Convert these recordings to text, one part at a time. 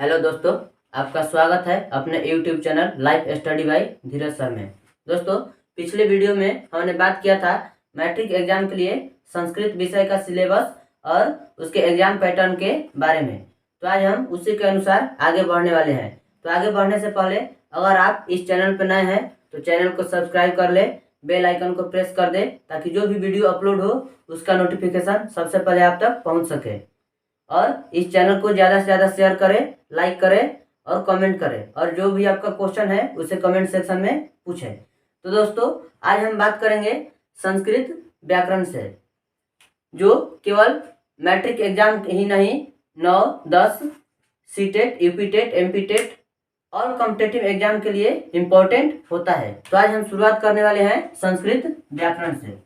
Hello दोस्तों, आपका स्वागत है अपने YouTube channel life study bye धीरज सर में। दोस्तों, पिछले वीडियो में हमने बात किया था मैट्रिक एग्जाम के लिए संस्कृत विषय का सिलेबस और उसके एग्जाम पैटर्न के बारे में। तो आज हम उसी के अनुसार आगे बढ़ने वाले हैं। तो आगे बढ़ने से पहले अगर आप इस चैनल पर नए हैं तो चैनल को सब्सक्राइब कर ले, बेल आइकन को प्रेस कर दे ताकि जो भी वीडियो अपलोड हो उसका नोटिफिकेशन सबसे पहले आप तक पहुँच सके। और इस चैनल को ज़्यादा से ज़्यादा शेयर करें, लाइक करें और कमेंट करें, और जो भी आपका क्वेश्चन है उसे कमेंट सेक्शन में पूछें। तो दोस्तों, आज हम बात करेंगे संस्कृत व्याकरण से, जो केवल मैट्रिक एग्जाम ही नहीं 9, 10, सीटेट, यूपीटेट, एमपीटेट और कॉम्पिटिटिव एग्जाम के लिए इम्पोर्टेंट होता है। तो आज हम शुरुआत करने वाले हैं संस्कृत व्याकरण से।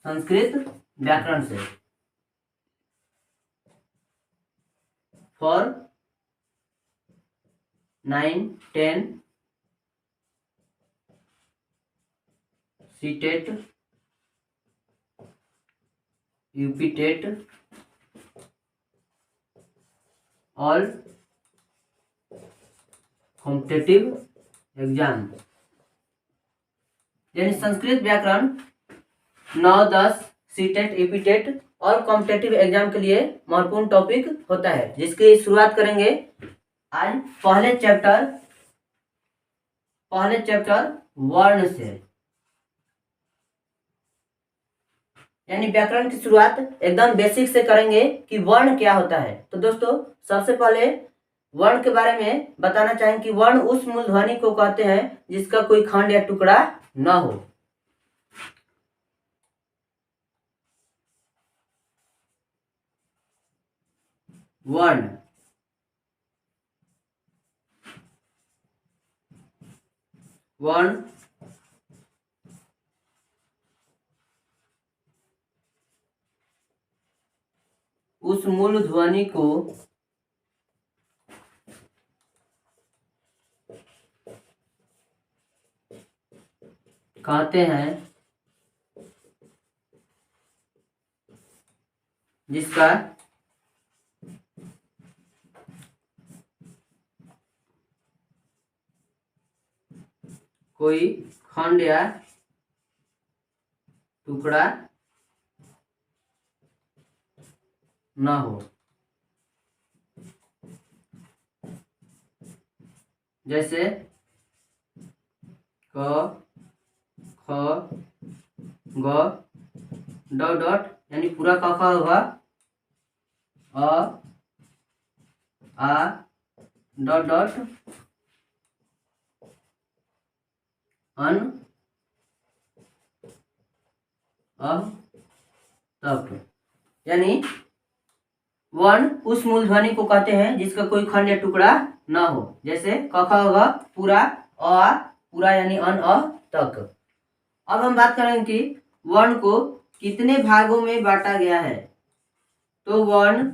संस्कृत व्याकरण से for 9, 10 CTET, UPTET all competitive exam, यानी संस्कृत व्याकरण 9, 10 सीटेट, यूपीटेट और कॉम्पिटिटिव एग्जाम के लिए महत्वपूर्ण टॉपिक होता है, जिसकी शुरुआत करेंगे आज पहले चैप्टर वर्ण से। यानी व्याकरण की शुरुआत एकदम बेसिक से करेंगे कि वर्ण क्या होता है। तो दोस्तों, सबसे पहले वर्ण के बारे में बताना चाहेंगे कि वर्ण उस मूल ध्वनि को कहते हैं जिसका कोई खंड या टुकड़ा न हो। वर्ण उस मूल ध्वनि को कहते हैं जिसका कोई खंड या टुकड़ा न हो। जैसे क, ख, ग, ड डॉट, यानी पूरा क ख होगा, अ, आ, डॉट डॉट, अन, अ, तक। यानी वर्ण उस मूल ध्वनि को कहते हैं जिसका कोई खंड या टुकड़ा न हो। जैसे क ख ग पूरा, अ पूरा यानी अन, अ तक। अब हम बात करेंगे कि वर्ण को कितने भागों में बांटा गया है। तो वर्ण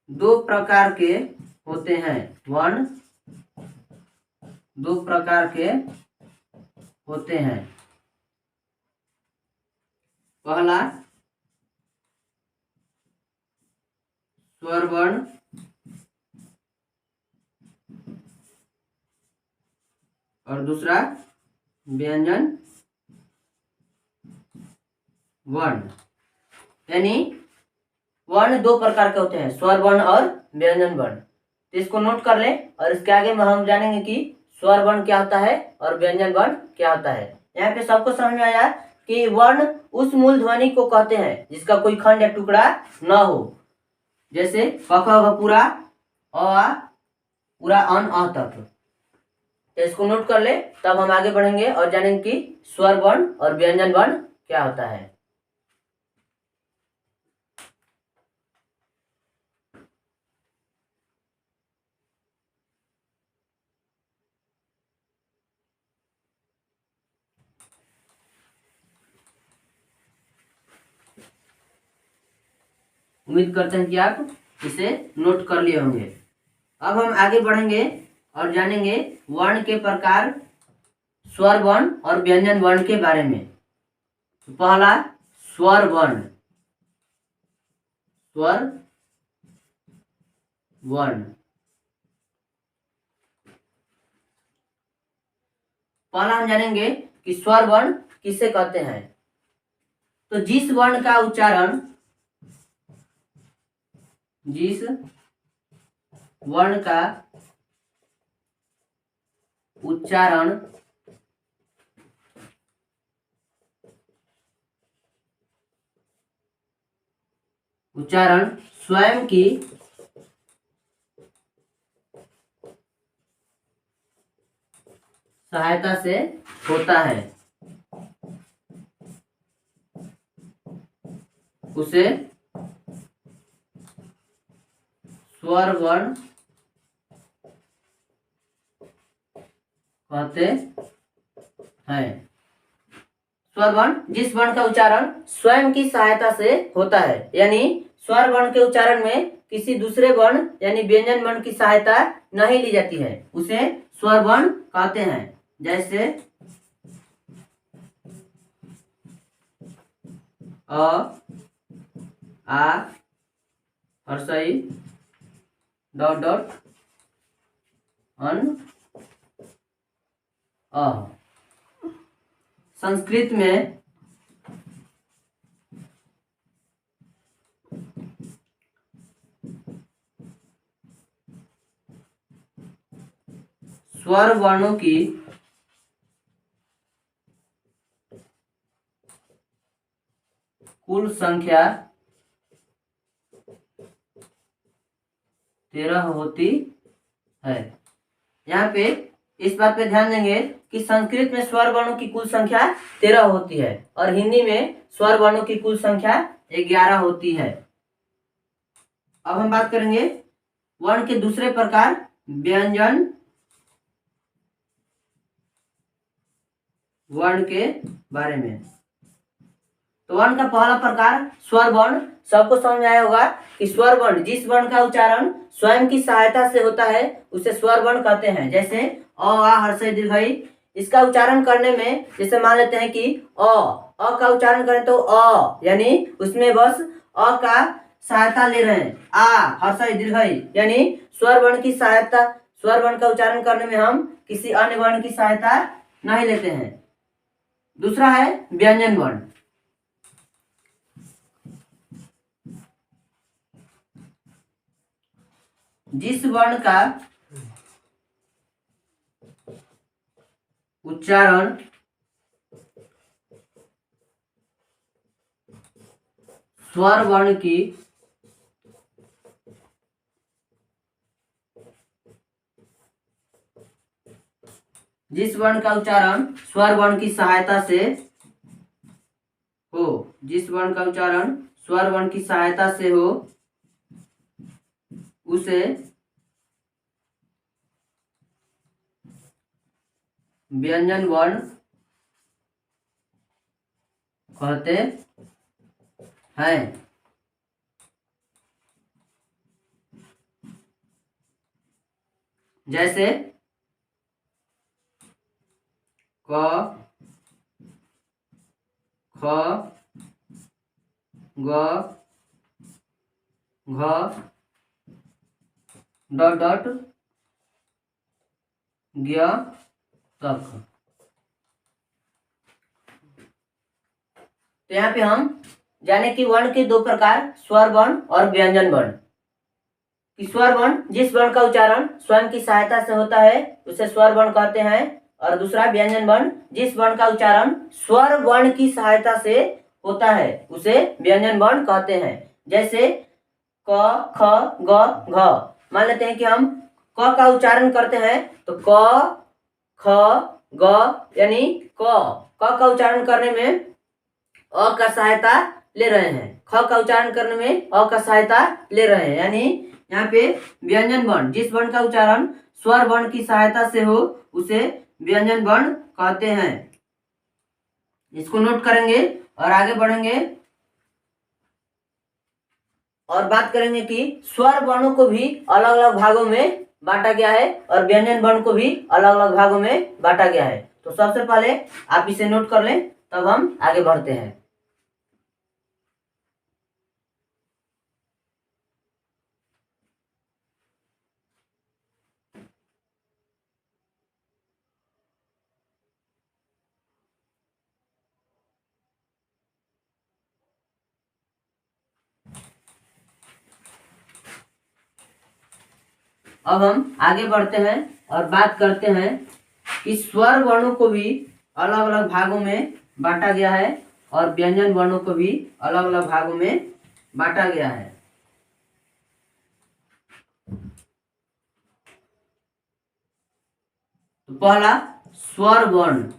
दो प्रकार के होते हैं। वर्ण दो प्रकार के होते हैं। पहला स्वर वर्ण और दूसरा व्यंजन वर्ण। यानी वर्ण दो प्रकार के होते हैं, स्वर वर्ण और व्यंजन वर्ण। तो इसको नोट कर ले, और इसके आगे में हम जानेंगे कि स्वर वर्ण क्या होता है और व्यंजन वर्ण क्या होता है। यहाँ पे सबको समझ में आया कि वर्ण उस मूल ध्वनि को कहते हैं जिसका कोई खंड या टुकड़ा न हो। जैसे क ख ग पूरा, अ आ पूरा, अन, अ तक। तो इसको नोट कर ले, तब हम आगे बढ़ेंगे और जानेंगे कि स्वर वर्ण और व्यंजन वर्ण क्या होता है। उम्मीद करते हैं कि आप इसे नोट कर लिए होंगे। अब हम आगे बढ़ेंगे और जानेंगे वर्ण के प्रकार, स्वर वर्ण और व्यंजन वर्ण के बारे में। पहला स्वर वर्ण। स्वर वर्ण, पहला हम जानेंगे कि स्वर वर्ण किसे कहते हैं। तो जिस वर्ण का उच्चारण, जिस वर्ण का उच्चारण स्वयं की सहायता से होता है, उसे स्वर वर्ण कहते हैं। स्वर वर्ण जिस वर्ण का उच्चारण स्वयं की सहायता से होता है, यानी स्वर वर्ण के उच्चारण में किसी दूसरे वर्ण यानी व्यंजन वर्ण की सहायता नहीं ली जाती है, उसे स्वर वर्ण कहते हैं। जैसे अ, आ, हर्षई, डॉट डॉट, अन, अ। संस्कृत में स्वर वर्णों की कुल संख्या 13 होती है। यहाँ पे इस बात पे ध्यान देंगे कि संस्कृत में स्वर वर्णों की कुल संख्या 13 होती है और हिंदी में स्वर वर्णों की कुल संख्या 11 होती है। अब हम बात करेंगे वर्ण के दूसरे प्रकार, व्यंजन वर्ण के बारे में। तो वर्ण का पहला प्रकार स्वर वर्ण। सबको समझ में आया होगा कि स्वर वर्ण जिस वर्ण का उच्चारण स्वयं की सहायता से होता है उसे स्वर वर्ण कहते हैं। जैसे अ, आ, हर्षई, दीर्घई। इसका उच्चारण करने में जैसे मान लेते हैं कि अ का उच्चारण करें तो अ, यानी उसमें बस अ का सहायता ले रहे हैं। आ, हर्षई, दीर्घई, यानी स्वर वर्ण की सहायता, स्वर वर्ण का उच्चारण करने में हम किसी अन्य वर्ण की सहायता नहीं लेते हैं। दूसरा है व्यंजन वर्ण। जिस वर्ण का उच्चारण स्वर वर्ण की जिस वर्ण का उच्चारण स्वर वर्ण की सहायता से हो, जिस वर्ण का उच्चारण स्वर वर्ण की सहायता से हो, उसे व्यंजन वर्ण कहते हैं। जैसे क, ख, ग, घ, डॉट डॉट, ज्ञ तक। तो यहाँ पे हम जाने कि वर्ण के दो प्रकार, स्वर वर्ण और व्यंजन वर्ण। कि स्वर वर्ण जिस वर्ण का उच्चारण स्वयं की सहायता से होता है उसे स्वर वर्ण कहते हैं, और दूसरा व्यंजन वर्ण जिस वर्ण का उच्चारण स्वर वर्ण की सहायता से होता है उसे व्यंजन वर्ण कहते हैं। जैसे क, ख, ग, घ। मान लेते हैं कि हम क का उच्चारण करते हैं तो क, ख, ग, यानी क का उच्चारण करने में अ का सहायता ले रहे हैं, ख का उच्चारण करने में अ का सहायता ले रहे हैं। यानी यहाँ पे व्यंजन वर्ण जिस वर्ण का उच्चारण स्वर वर्ण की सहायता से हो उसे व्यंजन वर्ण कहते हैं। इसको नोट करेंगे और आगे बढ़ेंगे। और बात करेंगे कि स्वर वर्णों को भी अलग अलग भागों में बांटा गया है और व्यंजन वर्ण को भी अलग अलग भागों में बांटा गया है। तो सबसे पहले आप इसे नोट कर लें, तब हम आगे बढ़ते हैं। अब हम आगे बढ़ते हैं और बात करते हैं कि स्वर वर्णों को भी अलग अलग भागों में बांटा गया है और व्यंजन वर्णों को भी अलग अलग भागों में बांटा गया है। तो पहला स्वर वर्ण,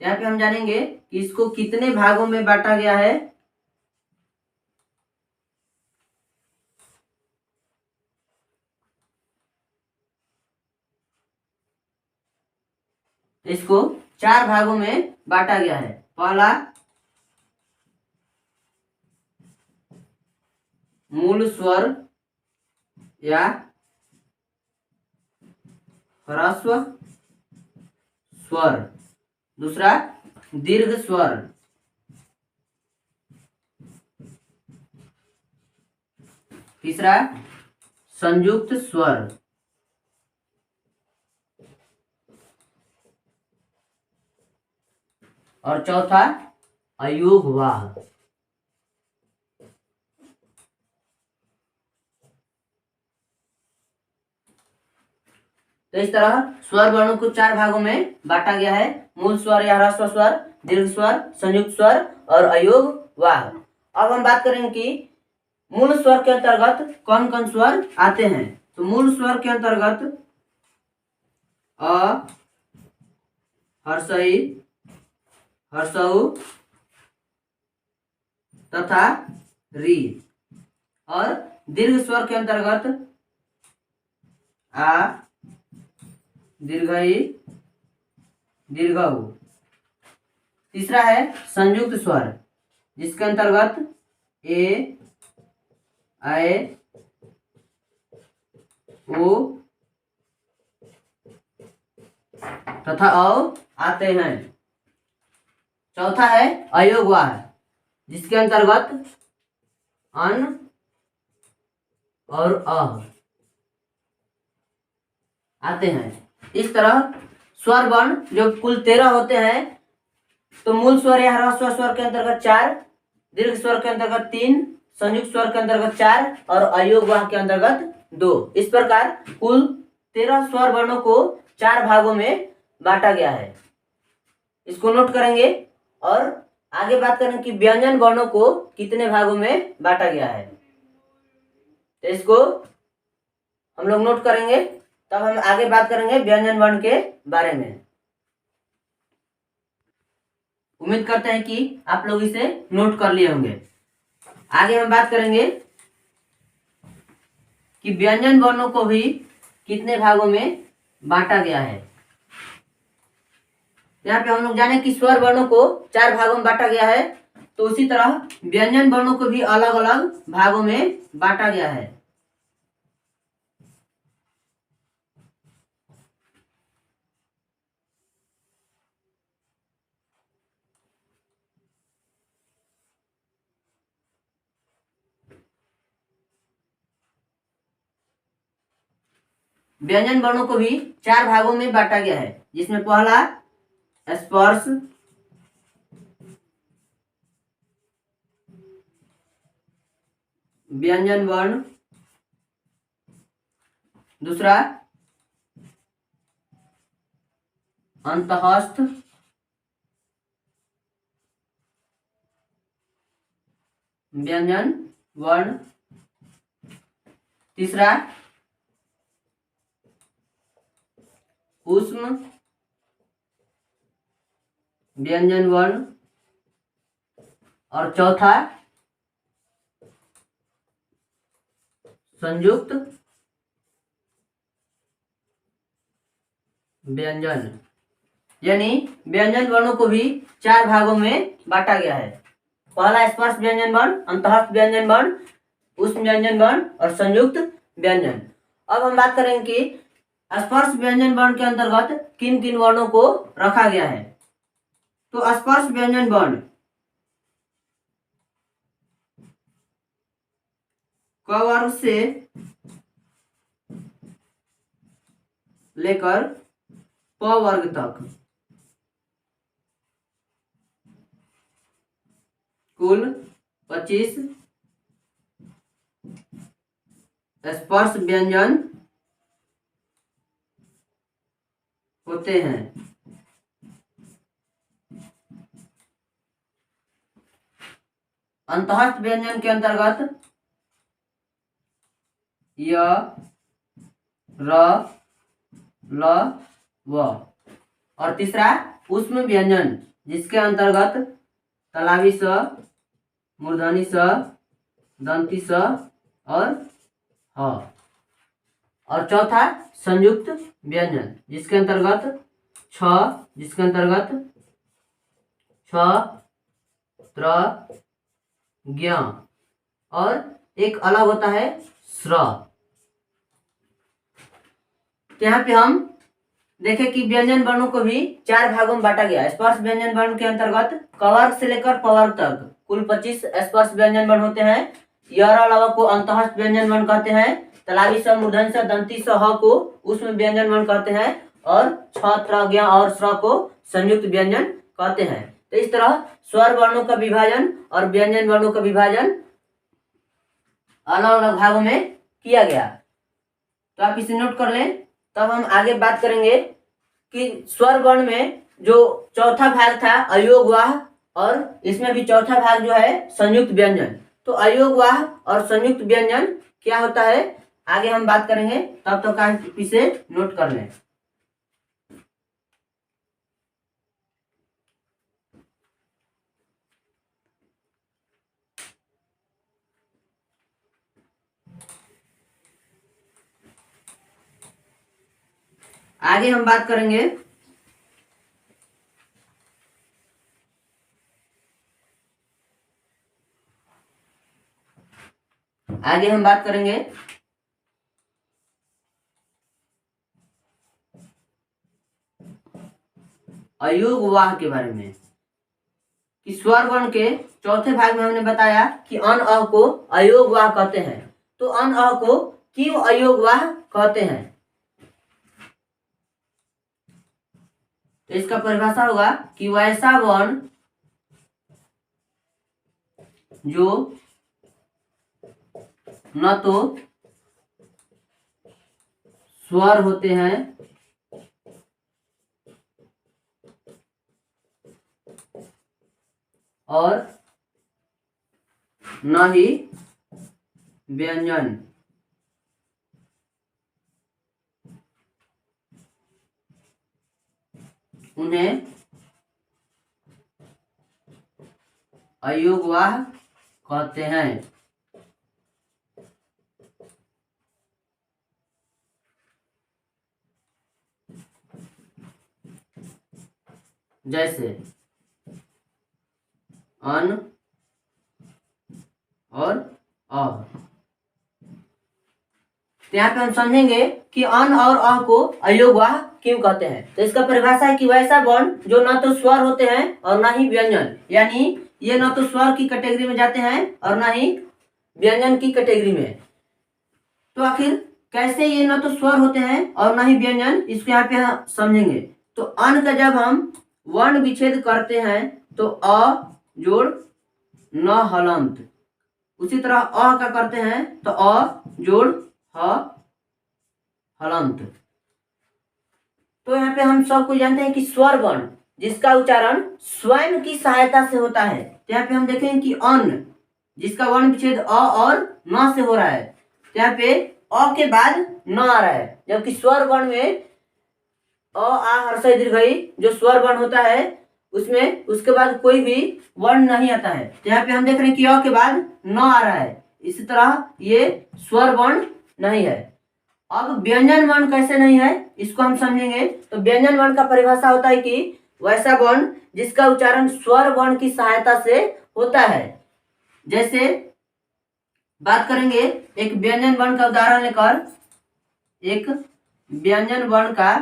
यहाँ पे हम जानेंगे कि इसको कितने भागों में बांटा गया है। इसको 4 भागों में बांटा गया है। पहला मूल स्वर या ह्रस्व स्वर, दूसरा दीर्घ स्वर, तीसरा संयुक्त स्वर, और चौथा अयोगवाह। तो इस तरह स्वर वर्णों को 4 भागों में बांटा गया है, मूल स्वर या ह्रस्व स्वर, दीर्घ स्वर, संयुक्त स्वर और अयोगवाह। अब हम बात करेंगे कि मूल स्वर के अंतर्गत कौन कौन स्वर आते हैं। तो मूल स्वर के अंतर्गत अ, हर्षई, हर्षऊ तथा री, और दीर्घ स्वर के अंतर्गत आ, दीर्घई, दीर्घऊ। तीसरा है संयुक्त स्वर, जिसके अंतर्गत ए, आए, ओ तथा औ आते हैं। चौथा है अयोगवाह, जिसके अंतर्गत अन और अ आते हैं। इस तरह स्वर वर्ण जो कुल 13 होते हैं, तो मूल स्वर या ह्रस्व स्वर के अंतर्गत 4, दीर्घ स्वर के अंतर्गत 3, संयुक्त स्वर के अंतर्गत 4 और अयोगवाह के अंतर्गत 2। इस प्रकार कुल 13 स्वर वर्णों को 4 भागों में बांटा गया है। इसको नोट करेंगे और आगे बात करेंगे कि व्यंजन वर्णों को कितने भागों में बांटा गया है। तो इसको हम लोग नोट करेंगे, तब हम आगे बात करेंगे व्यंजन वर्ण के बारे में। उम्मीद करते हैं कि आप लोग इसे नोट कर लिए होंगे। आगे हम बात करेंगे कि व्यंजन वर्णों को भी कितने भागों में बांटा गया है। यहाँ पे हम लोग जाने कि स्वर वर्णों को 4 भागों में बांटा गया है, तो उसी तरह व्यंजन वर्णों को भी अलग अलग भागों में बांटा गया है। व्यंजन वर्णों को भी 4 भागों में बांटा गया है, जिसमें पहला स्पर्श, व्यंजन वर्ण, दूसरा अंतःस्थ, व्यंजन वर्ण, तीसरा ऊष्म व्यंजन वर्ण, और चौथा संयुक्त व्यंजन। यानी व्यंजन वर्णों को भी 4 भागों में बांटा गया है। पहला स्पर्श व्यंजन वर्ण, अंतःस्थ व्यंजन वर्ण, उष्म व्यंजन वर्ण और संयुक्त व्यंजन। अब हम बात करेंगे कि स्पर्श व्यंजन वर्ण के अंतर्गत किन किन वर्णों को रखा गया है। तो स्पर्श व्यंजन वर्ण क वर्ग से लेकर प वर्ग तक कुल 25 स्पर्श व्यंजन होते हैं। अंतःस्थ व्यंजन के अंतर्गत य, र, ल, व। और तीसरा उष्म व्यंजन जिसके अंतर्गत तालवी स, मूर्धनी स, दंती स और ह। और चौथा संयुक्त व्यंजन जिसके अंतर्गत छ, जिसके अंतर्गत छ, त्र, ज्ञ और एक अलग होता है स्र। यहाँ पे हम देखें कि व्यंजन वर्णों को भी 4 भागों में बांटा गया है। स्पर्श व्यंजन वर्ण के अंतर्गत क वर्ग से लेकर प वर्ग तक कुल 25 स्पर्श व्यंजन वर्ण होते हैं। य, र, ल, व को अंतःस्थ व्यंजन वर्ण कहते हैं। तालवी स, मूर्धन्य स, दंती स, ह को उष्म व्यंजन वर्ण कहते हैं और छ, त्र, ज्ञ और स्र को संयुक्त व्यंजन कहते हैं। तो इस तरह स्वर वर्णों का विभाजन और व्यंजन वर्णों का विभाजन अलग अलग भागों में किया गया। तो आप इसे नोट कर लें। तब हम आगे बात करेंगे कि स्वर वर्ण में जो चौथा भाग था अयोगवाह, और इसमें भी चौथा भाग जो है संयुक्त व्यंजन। तो अयोगवाह और संयुक्त व्यंजन क्या होता है आगे हम बात करेंगे, तब तक आप इसे नोट कर लें। आगे हम बात करेंगे अयोगवाह के बारे में। कि स्वर वर्ण के चौथे भाग में हमने बताया कि अन अ को अयोगवाह कहते हैं। तो अन अ को क्यों अयोगवाह कहते हैं, तो इसका परिभाषा होगा कि वैसा वर्ण जो न तो स्वर होते हैं और न ही व्यंजन, उन्हें अयोगवाह कहते हैं। जैसे अन और अ। तो यहाँ पे हम समझेंगे कि अन और अ को अयोगवाह क्यों कहते हैं। तो इसका परिभाषा है कि वैसा वर्ण जो न तो स्वर होते हैं और न ही व्यंजन, यानी ये न तो स्वर की कैटेगरी में जाते हैं और न ही व्यंजन की कैटेगरी में। तो आखिर कैसे ये न तो स्वर होते हैं और न ही व्यंजन, इसको यहाँ पे हम समझेंगे। तो अन का जब हम वर्ण विच्छेद करते हैं तो अ जोड़ न हलंत, उसी तरह अ का करते हैं तो अ जोड़ ह हलंत। तो यहाँ पे हम सबको जानते हैं कि स्वर वर्ण जिसका उच्चारण स्वयं की सहायता से होता है। तो यहाँ पे हम देखेंगे कि अन जिसका वर्ण विच्छेद अ और न से हो रहा है, तो यहाँ पे अ के बाद न आ रहा है, जबकि स्वर वर्ण में अ, आ, हर्षई दीर्घई जो स्वर वर्ण होता है उसमें उसके बाद कोई भी वर्ण नहीं आता है। तो यहाँ पे हम देख रहे हैं कि अ के बाद न आ रहा है, इसी तरह ये स्वर वर्ण नहीं है। अब व्यंजन वर्ण कैसे नहीं है इसको हम समझेंगे। तो व्यंजन वर्ण का परिभाषा होता है कि वैसा वर्ण जिसका उच्चारण स्वर वर्ण की सहायता से होता है। जैसे बात करेंगे एक व्यंजन वर्ण का उदाहरण लेकर, एक व्यंजन वर्ण का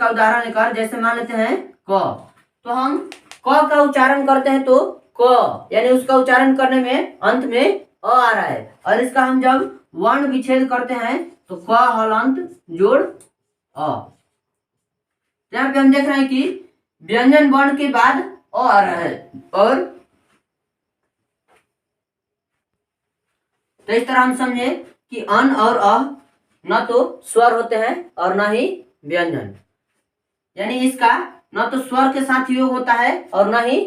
उदाहरण लेकर, जैसे मान लेते हैं क। तो हम क का उच्चारण करते हैं तो क यानी उसका उच्चारण करने में अंत में अ आ रहा है, और इसका हम जब वर्ण विच्छेद करते हैं तो क हलंत जोड़ अ। यहाँ पे हम देख रहे हैं कि व्यंजन वर्ण के बाद अ आ रहा है, और तो इस तरह हम समझे कि अन और अ न तो स्वर होते हैं और न ही व्यंजन, यानी इसका न तो स्वर के साथ योग होता है और न ही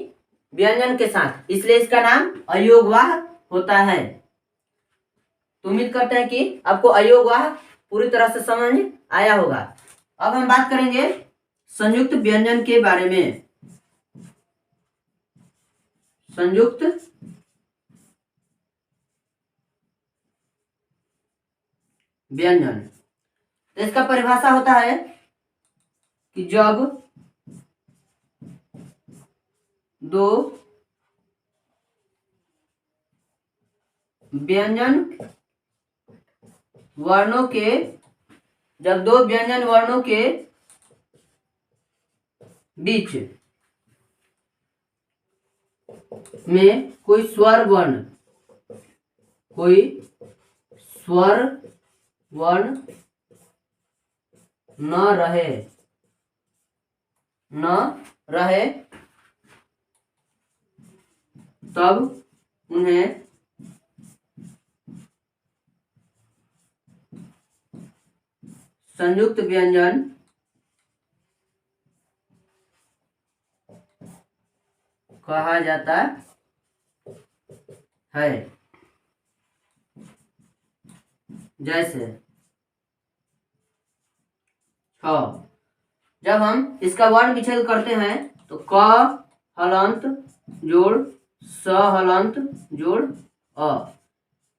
व्यंजन के साथ, इसलिए इसका नाम अयोगवाह होता है। तो उम्मीद करते हैं कि आपको अयोगवाह पूरी तरह से समझ आया होगा। अब हम बात करेंगे संयुक्त व्यंजन के बारे में। संयुक्त व्यंजन, तो इसका परिभाषा होता है कि जब दो व्यंजन वर्णों के बीच में कोई स्वर वर्ण न रहे तब उन्हें संयुक्त व्यंजन कहा जाता है। जैसे जब हम इसका वर्ण विच्छेद करते हैं तो क हलंत जोड़ स हलंत जोड़ अ,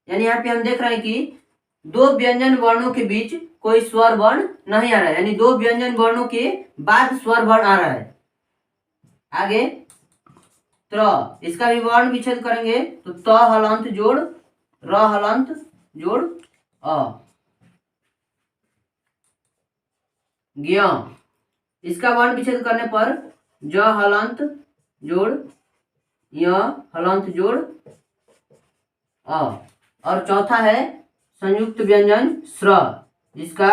यानी यहाँ पे हम देख रहे हैं कि दो व्यंजन वर्णों के बीच कोई स्वर वर्ण नहीं आ रहा है, यानी दो व्यंजन वर्णों के बाद स्वर वर्ण आ रहा है। आगे त्र, इसका भी वर्ण विच्छेद करेंगे तो त हलंत जोड़ र हलंत जोड़ अ। ज्ञ, इसका वर्ण विच्छेद करने पर ज हलंत जोड़ य हलंत जोड़ अ। और चौथा है संयुक्त व्यंजन स्र, जिसका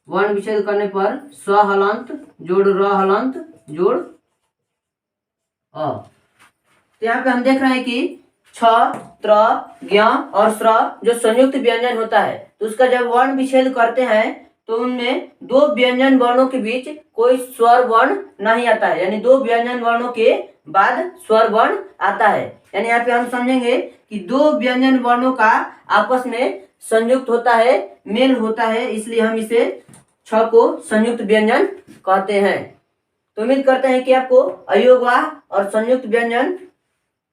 वर्ण विच्छेद करने पर स हलंत जोड़ र हलंत जोड़ अ। तो यहाँ पे हम देख रहे हैं कि छ, त्र, ज्ञ और स्र जो संयुक्त व्यंजन होता है, तो उसका जब वर्ण विच्छेद करते हैं तो उनमें दो व्यंजन वर्णों के बीच कोई स्वर वर्ण नहीं आता है, यानी दो व्यंजन वर्णों के बाद स्वर वर्ण आता है। यानी यहाँ पे हम समझेंगे कि दो व्यंजन वर्णों का आपस में संयुक्त होता है, मेल होता है, इसलिए हम इसे छ को संयुक्त व्यंजन कहते हैं। तो उम्मीद करते हैं कि आपको अयोगवाह और संयुक्त व्यंजन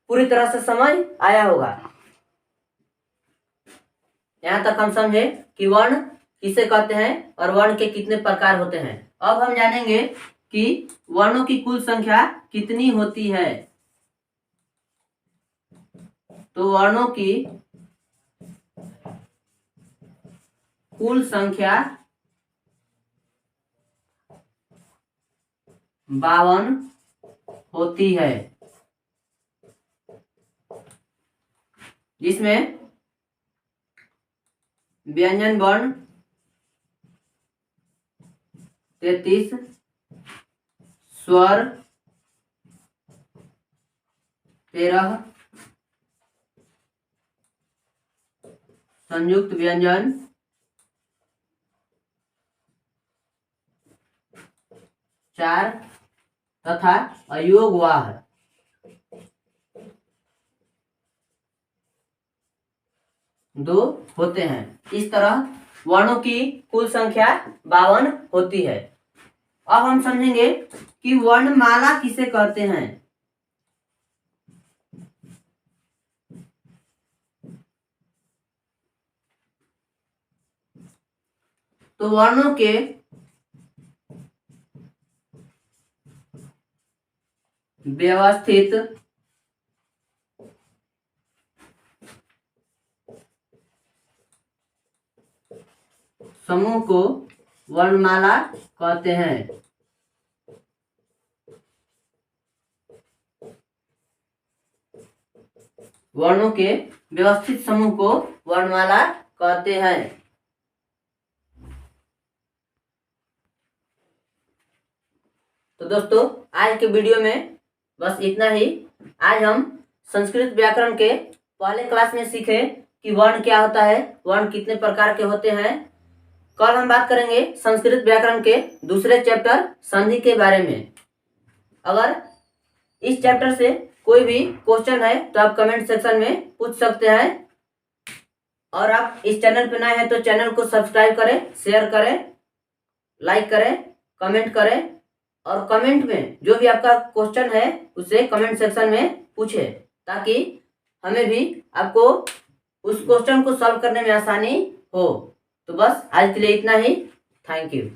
पूरी तरह से समझ आया होगा। यहाँ तक हम समझे कि वर्ण किसे कहते हैं और वर्ण के कितने प्रकार होते हैं। अब हम जानेंगे कि वर्णों की कुल संख्या कितनी होती है। तो वर्णों की कुल संख्या 52 होती है, जिसमें व्यंजन वर्ण 33, स्वर 13, संयुक्त व्यंजन 4 तथा अयोगवाह 2 होते हैं। इस तरह वर्णों की कुल संख्या 52 होती है। अब हम समझेंगे कि वर्णमाला किसे कहते हैं। तो वर्णों के व्यवस्थित समूह को वर्णमाला कहते हैं। वर्णों के व्यवस्थित समूह को वर्णमाला कहते हैं। तो दोस्तों आज के वीडियो में बस इतना ही। आज हम संस्कृत व्याकरण के पहले क्लास में सीखे कि वर्ण क्या होता है, वर्ण कितने प्रकार के होते हैं। कल हम बात करेंगे संस्कृत व्याकरण के दूसरे चैप्टर संधि के बारे में। अगर इस चैप्टर से कोई भी क्वेश्चन है तो आप कमेंट सेक्शन में पूछ सकते हैं। और आप इस चैनल पर नए हैं तो चैनल को सब्सक्राइब करें, शेयर करें, लाइक करें, कमेंट करें। और कमेंट में जो भी आपका क्वेश्चन है उसे कमेंट सेक्शन में पूछे, ताकि हमें भी आपको उस क्वेश्चन को सॉल्व करने में आसानी हो। तो बस आज के लिए इतना ही। Thank you.